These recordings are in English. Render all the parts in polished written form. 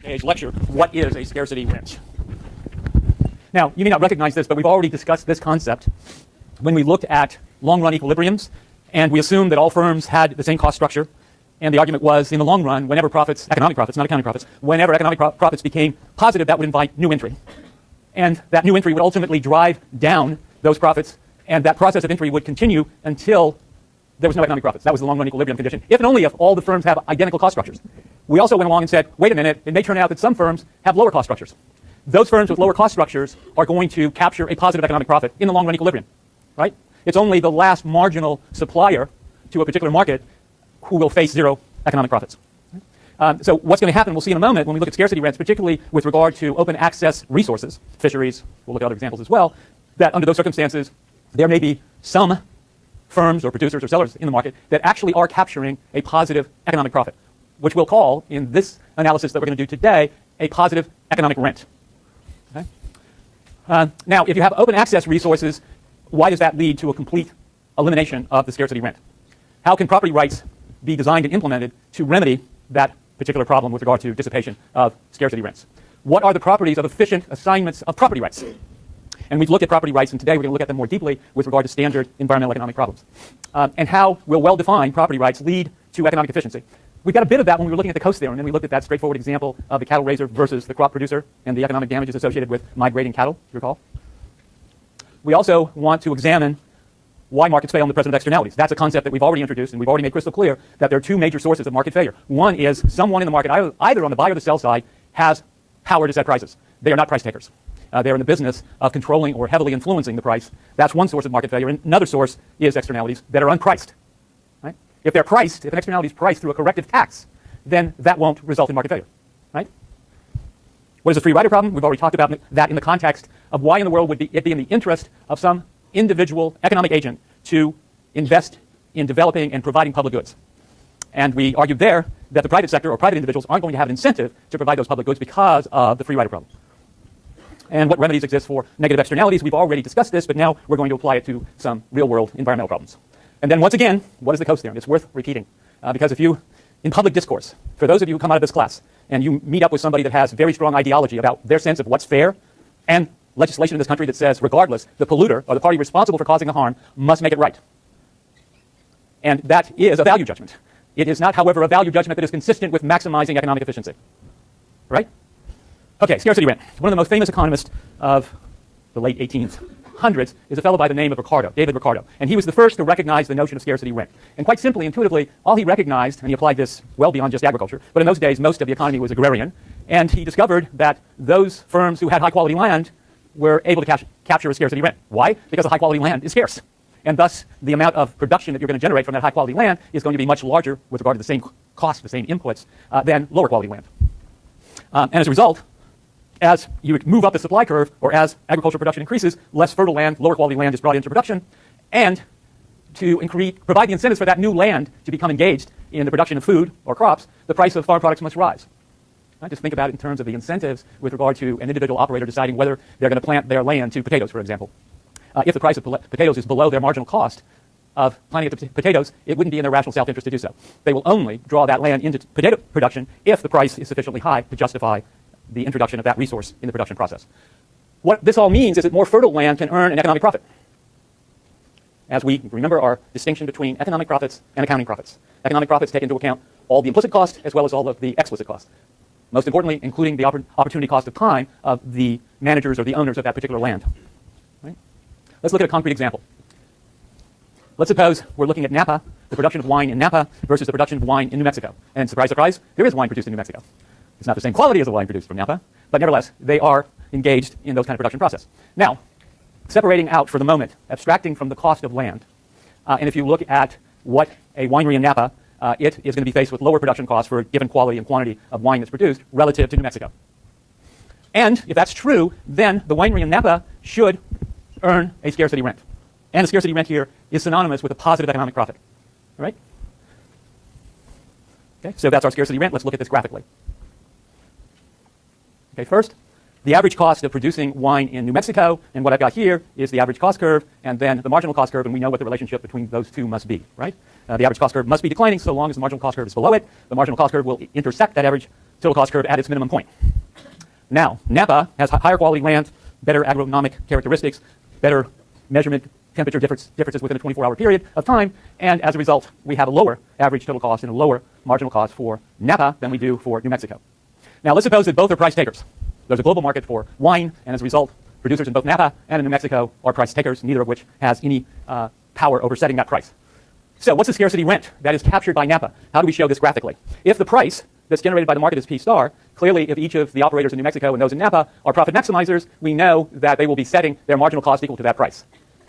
today's lecture, what is a scarcity rent? Now, you may not recognize this, but we've already discussed this concept when we looked at long-run equilibriums, and we assumed that all firms had the same cost structure, and the argument was, in the long run, whenever profits, economic profits, not accounting profits, whenever economic profits became positive, that would invite new entry. And that new entry would ultimately drive down those profits, and that process of entry would continue until there was no economic profits. That was the long-run equilibrium condition, if and only if all the firms have identical cost structures. We also went along and said, wait a minute, it may turn out that some firms have lower cost structures. Those firms with lower cost structures are going to capture a positive economic profit in the long-run equilibrium, right? It's only the last marginal supplier to a particular market who will face zero economic profits. So what's going to happen, we'll see in a moment when we look at scarcity rents, particularly with regard to open access resources, fisheries, we'll look at other examples as well, that under those circumstances, there may be some firms or producers or sellers in the market that actually are capturing a positive economic profit, which we'll call, in this analysis that we're going to do today, a positive economic rent. Okay? Now, if you have open access resources, why does that lead to a complete elimination of the scarcity rent? How can property rights be designed and implemented to remedy that particular problem with regard to dissipation of scarcity rents? What are the properties of efficient assignments of property rights? And we've looked at property rights, and today we're going to look at them more deeply with regard to standard environmental economic problems. And how will well-defined property rights lead to economic efficiency? We got a bit of that when we were looking at the coast theorem, and we looked at that straightforward example of the cattle raiser versus the crop producer and the economic damages associated with migrating cattle, if you recall. We also want to examine why markets fail in the present of externalities. That's a concept that we've already introduced, and we've already made crystal clear that there are two major sources of market failure. One is someone in the market, either on the buy or the sell side, has power to set prices. They are not price takers. They're in the business of controlling or heavily influencing the price. That's one source of market failure. And another source is externalities that are unpriced. Right? If they're priced, if an externality is priced through a corrective tax, then that won't result in market failure. Right? What is the free rider problem? We've already talked about that in the context of why in the world would it be in the interest of some individual economic agent to invest in developing and providing public goods. And we argued there that the private sector or private individuals aren't going to have an incentive to provide those public goods because of the free rider problem. And what remedies exist for negative externalities? We've already discussed this, but now we're going to apply it to some real-world environmental problems. And then once again, what is the coast theorem? It's worth repeating. Because if you, in public discourse, for those of you who come out of this class, and you meet up with somebody that has very strong ideology about their sense of what's fair, and legislation in this country that says, regardless, the polluter or the party responsible for causing the harm must make it right. And that is a value judgment. It is not, however, a value judgment that is consistent with maximizing economic efficiency. Right? Okay, scarcity rent. One of the most famous economists of the late 1800s is a fellow by the name of Ricardo, David Ricardo. And he was the first to recognize the notion of scarcity rent. And quite simply, intuitively, all he recognized, and he applied this well beyond just agriculture, but in those days, most of the economy was agrarian, and he discovered that those firms who had high-quality land were able to capture a scarcity rent. Why? Because the high-quality land is scarce. And thus, the amount of production that you're going to generate from that high-quality land is going to be much larger with regard to the same cost, the same inputs, than lower-quality land. And as a result, as you move up the supply curve, or as agricultural production increases, less fertile land, lower quality land is brought into production, and to provide the incentives for that new land to become engaged in the production of food or crops, the price of farm products must rise. Right? Just think about it in terms of the incentives with regard to an individual operator deciding whether they're going to plant their land to potatoes, for example. If the price of potatoes is below their marginal cost of planting the potatoes, it wouldn't be in their rational self-interest to do so. They will only draw that land into potato production if the price is sufficiently high to justify the introduction of that resource in the production process. What this all means is that more fertile land can earn an economic profit. As we remember our distinction between economic profits and accounting profits. Economic profits take into account all the implicit cost as well as all of the explicit cost. Most importantly, including the opportunity cost of time of the managers or the owners of that particular land. Right? Let's look at a concrete example. Let's suppose we're looking at Napa, the production of wine in Napa versus the production of wine in New Mexico. And surprise, surprise, there is wine produced in New Mexico. It's not the same quality as the wine produced from Napa, but nevertheless, they are engaged in those kind of production process. Now, separating out for the moment, abstracting from the cost of land, and if you look at what a winery in Napa, it is going to be faced with lower production costs for a given quality and quantity of wine that's produced relative to New Mexico. And if that's true, then the winery in Napa should earn a scarcity rent. And a scarcity rent here is synonymous with a positive economic profit. All right? Okay, so that's our scarcity rent. Let's look at this graphically. Okay, first, the average cost of producing wine in New Mexico, and what I've got here is the average cost curve, and then the marginal cost curve, and we know what the relationship between those two must be, right? The average cost curve must be declining so long as the marginal cost curve is below it. The marginal cost curve will intersect that average total cost curve at its minimum point. Now, Napa has higher quality land, better agronomic characteristics, better measurement temperature differences within a 24-hour period of time, and as a result, we have a lower average total cost and a lower marginal cost for Napa than we do for New Mexico. Now, let's suppose that both are price takers. There's a global market for wine, and as a result, producers in both Napa and in New Mexico are price takers, neither of which has any power over setting that price. So what's the scarcity rent that is captured by Napa? How do we show this graphically? If the price that's generated by the market is P star, clearly if each of the operators in New Mexico and those in Napa are profit maximizers, we know that they will be setting their marginal cost equal to that price.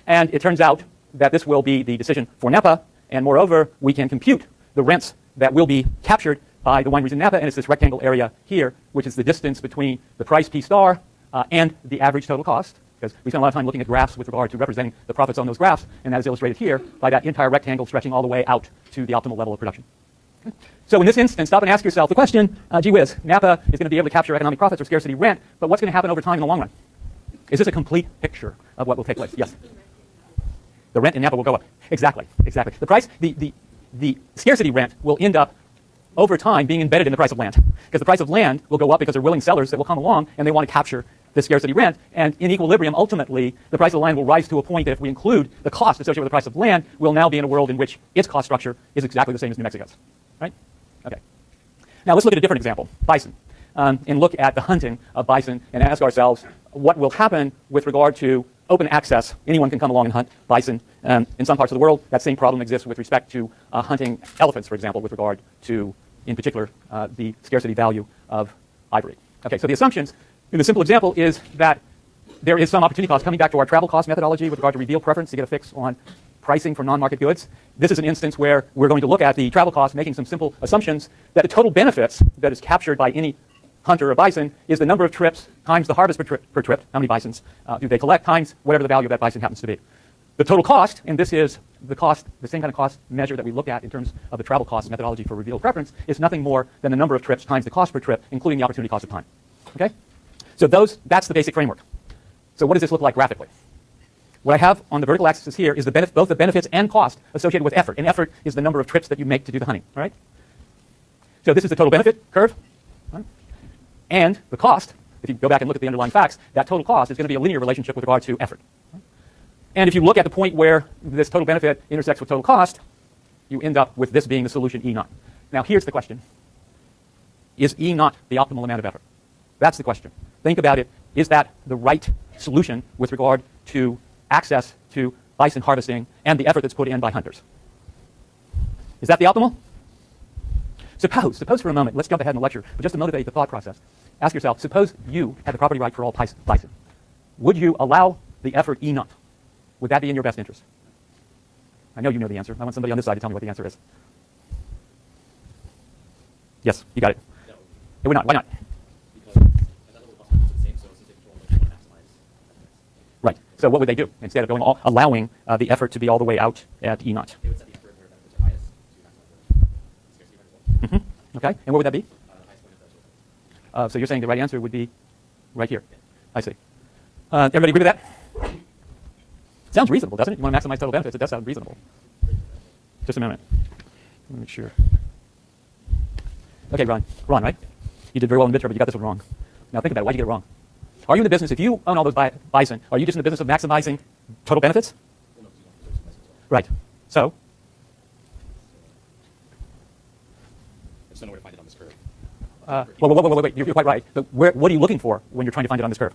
And it turns out that this will be the decision for Napa, and moreover, we can compute the rents that will be captured by the wineries in Napa, and it's this rectangle area here, which is the distance between the price P star and the average total cost, because we spent a lot of time looking at graphs with regard to representing the profits on those graphs, and that is illustrated here by that entire rectangle stretching all the way out to the optimal level of production. Okay. So in this instance, stop and ask yourself the question, gee whiz, Napa is going to be able to capture economic profits or scarcity rent, but what's going to happen over time in the long run? Is this a complete picture of what will take place? Yes? The rent in Napa will go up. Exactly. The price, the scarcity rent will end up over time being embedded in the price of land, because the price of land will go up because there are willing sellers that will come along and they want to capture the scarcity rent, and in equilibrium, ultimately, the price of land will rise to a point that if we include the cost associated with the price of land, we'll now be in a world in which its cost structure is exactly the same as New Mexico's, right? Okay. Now let's look at a different example, bison, and look at the hunting of bison and ask ourselves what will happen with regard to open access. Anyone can come along and hunt bison. In some parts of the world, that same problem exists with respect to hunting elephants, for example, with regard to, in particular, the scarcity value of ivory. Okay, so the assumptions in the simple example is that there is some opportunity cost. Coming back to our travel cost methodology with regard to reveal preference to get a fix on pricing for non-market goods, this is an instance where we're going to look at the travel cost, making some simple assumptions that the total benefits that is captured by any hunter of bison is the number of trips times the harvest per trip, how many bisons do they collect, times whatever the value of that bison happens to be. The total cost, and this is the cost, the same kind of cost measure that we look at in terms of the travel cost methodology for reveal preference, is nothing more than the number of trips times the cost per trip, including the opportunity cost of time. Okay? So that's the basic framework. So what does this look like graphically? What I have on the vertical axis here is both the benefits and cost associated with effort. And effort is the number of trips that you make to do the hunting. All right? So this is the total benefit curve. Right? And the cost, if you go back and look at the underlying facts, that total cost is going to be a linear relationship with regard to effort. Right? And if you look at the point where this total benefit intersects with total cost, you end up with this being the solution E0. Now here's the question. Is E0 the optimal amount of effort? That's the question. Think about it. Is that the right solution with regard to access to bison harvesting and the effort that's put in by hunters? Is that the optimal? Suppose for a moment, let's jump ahead in the lecture, but just to motivate the thought process, ask yourself, suppose you had the property right for all bison. Would you allow the effort E0? Would that be in your best interest? I know you know the answer. I want somebody on this side to tell me what the answer is. Yes, you got it. No. It would not. Why not? Right. So what would they do instead of going allowing the effort to be all the way out at E0? They would set the effort where benefits are highest to maximize the scarcity rent as well. Okay. And what would that be? The highest point of the so you're saying the right answer would be right here. Yeah. I see. Everybody agree with that? Sounds reasonable, doesn't it? You want to maximize total benefits. It does sound reasonable. Just a minute. Let me make sure. Okay, Ron, right? You did very well in the midterm, but you got this one wrong. Now think about it. Why'd you get it wrong? Are you in the business, if you own all those bison, are you just in the business of maximizing total benefits? Right. So? There's no way to find it on this curve. Wait. You're quite right. But what are you looking for when you're trying to find it on this curve?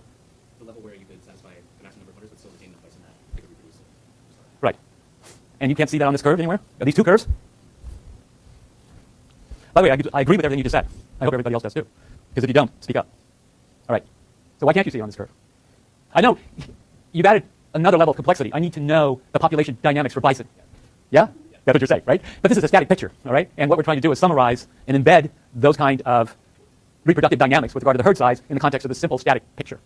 The level where you could satisfy the maximum number of hunters but still retain the bison that they could reproduce. Right. And you can't see that on this curve anywhere? Are these two curves? By the way, I agree with everything you just said. I hope everybody else does too. Because if you don't, speak up. All right. So why can't you see it on this curve? I know you've added another level of complexity. I need to know the population dynamics for bison. Yeah? That's what you're saying, right? But this is a static picture, all right? And what we're trying to do is summarize and embed those kind of reproductive dynamics with regard to the herd size in the context of this simple static picture.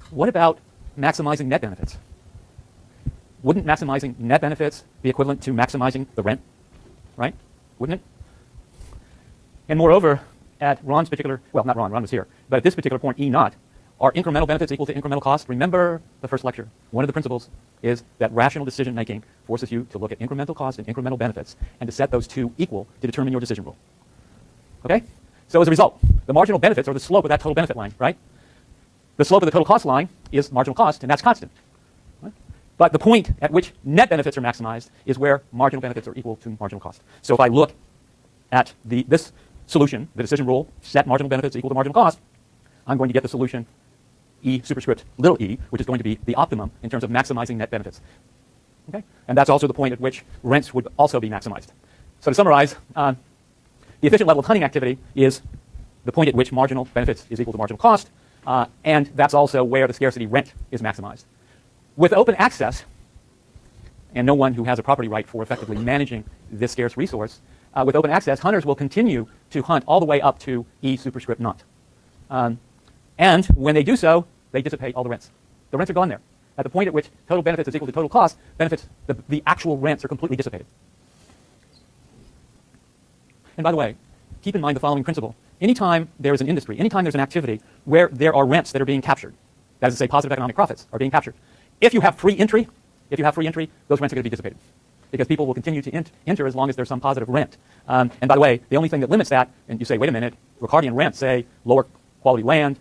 What about maximizing net benefits? Wouldn't maximizing net benefits be equivalent to maximizing the rent, right? Wouldn't it? And moreover, at Ron's particular, well, not Ron was here, but at this particular point, E0, are incremental benefits equal to incremental cost? Remember the first lecture. One of the principles is that rational decision making forces you to look at incremental cost and incremental benefits and to set those two equal to determine your decision rule. Okay? So as a result, the marginal benefits are the slope of that total benefit line, right? The slope of the total cost line is marginal cost, and that's constant. Right? But the point at which net benefits are maximized is where marginal benefits are equal to marginal cost. So if I look at this solution, the decision rule, set marginal benefits equal to marginal cost, I'm going to get the solution E superscript little e, which is going to be the optimum in terms of maximizing net benefits. Okay? And that's also the point at which rents would also be maximized. So to summarize, the efficient level of hunting activity is the point at which marginal benefits is equal to marginal cost, and that's also where the scarcity rent is maximized. With open access, and no one who has a property right for effectively managing this scarce resource, with open access, hunters will continue to hunt all the way up to E superscript naught. And when they do so, they dissipate all the rents. The rents are gone there. At the point at which total benefits is equal to total cost, benefits, the actual rents are completely dissipated. And by the way, keep in mind the following principle. Anytime there is an industry, anytime there's an activity where there are rents that are being captured, that is to say positive economic profits are being captured, if you have free entry, those rents are going to be dissipated. Because people will continue to enter as long as there's some positive rent. And by the way, the only thing that limits that, and you say, wait a minute, Ricardian rents say lower quality land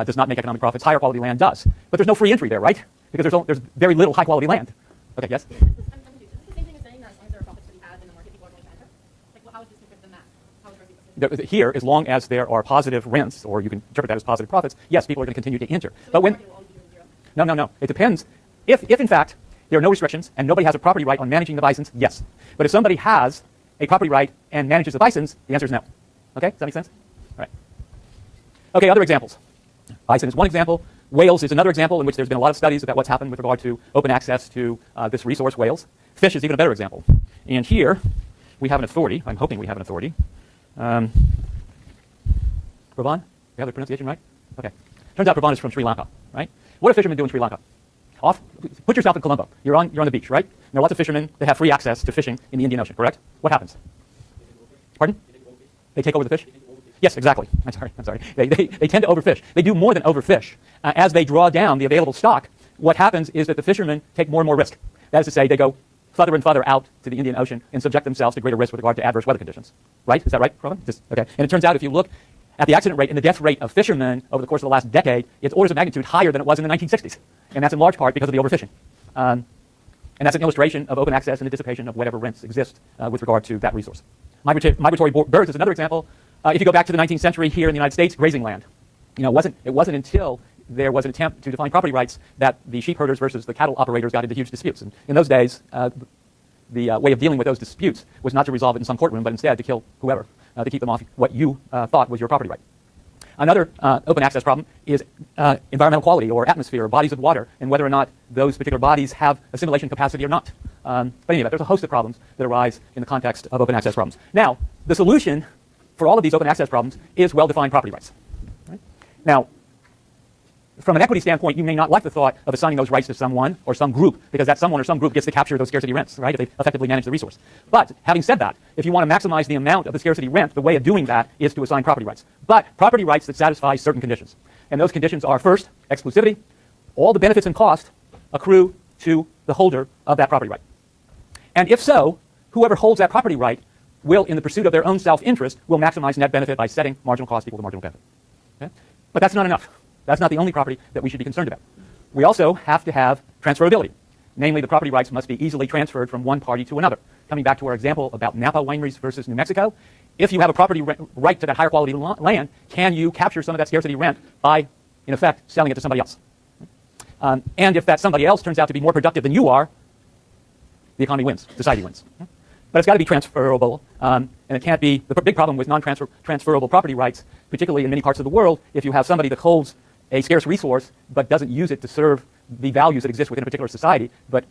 does not make economic profits, higher quality land does. But there's no free entry there, right? Because there's very little high quality land. Okay, yes? I'm confused. Is this the same thing as saying that as long as there are profits to be had in the market, people are going to enter? Like, well, how is this different than that? How is resi- Here, as long as there are positive rents, or you can interpret that as positive profits, yes, people are going to continue to enter. So But when... the market will always be doing zero? No. It depends. If in fact there are no restrictions and nobody has a property right on managing the bisons, yes. But if somebody has a property right and manages the bisons, the answer is no. Okay? Does that make sense? All right. Okay, other examples. Bison is one example. Whales is another example in which there's been a lot of studies about what's happened with regard to open access to this resource, whales. Fish is even a better example. And here we have an authority. I'm hoping we have an authority. Pravan? You have the pronunciation right? Okay. Turns out Pravan is from Sri Lanka, right? What do fishermen do in Sri Lanka? Put yourself in Colombo. You're on the beach, right? And there are lots of fishermen that have free access to fishing in the Indian Ocean, correct? What happens? Pardon? They take over the fish? Yes, exactly. I'm sorry. They tend to overfish. They do more than overfish. As they draw down the available stock, what happens is that the fishermen take more and more risk. That is to say, they go further and further out to the Indian Ocean and subject themselves to greater risk with regard to adverse weather conditions. Right? Is that right, Pravan? Okay. And it turns out if you look at the accident rate and the death rate of fishermen over the course of the last decade, it's orders of magnitude higher than it was in the 1960s. And that's in large part because of the overfishing. And that's an illustration of open access and the dissipation of whatever rents exist with regard to that resource. Migratory birds is another example. If you go back to the 19th century here in the United States, grazing land. You know, it wasn't until there was an attempt to define property rights that the sheep herders versus the cattle operators got into huge disputes. And in those days, the way of dealing with those disputes was not to resolve it in some courtroom, but instead to kill whoever, to keep them off what you thought was your property right. Another open access problem is environmental quality or atmosphere or bodies of water and whether or not those particular bodies have assimilation capacity or not. But anyway, there's a host of problems that arise in the context of open access problems. Now, the solution for all of these open access problems is well-defined property rights. Right? Now, from an equity standpoint, you may not like the thought of assigning those rights to someone or some group because that someone or some group gets to capture those scarcity rents, right, if they effectively manage the resource. But having said that, if you want to maximize the amount of the scarcity rent, the way of doing that is to assign property rights. But property rights that satisfy certain conditions. And those conditions are, first, exclusivity. All the benefits and costs accrue to the holder of that property right. And if so, whoever holds that property right will, in the pursuit of their own self-interest, will maximize net benefit by setting marginal cost equal to marginal benefit. Okay? But that's not enough. That's not the only property that we should be concerned about. We also have to have transferability. Namely, the property rights must be easily transferred from one party to another. Coming back to our example about Napa wineries versus New Mexico, if you have a property right to that higher quality land, can you capture some of that scarcity rent by, in effect, selling it to somebody else? And if that somebody else turns out to be more productive than you are, the economy wins, society wins. But it's got to be transferable, and it can't be the big problem with non-transferable property rights, particularly in many parts of the world. If you have somebody that holds a scarce resource but doesn't use it to serve the values that exist within a particular society, but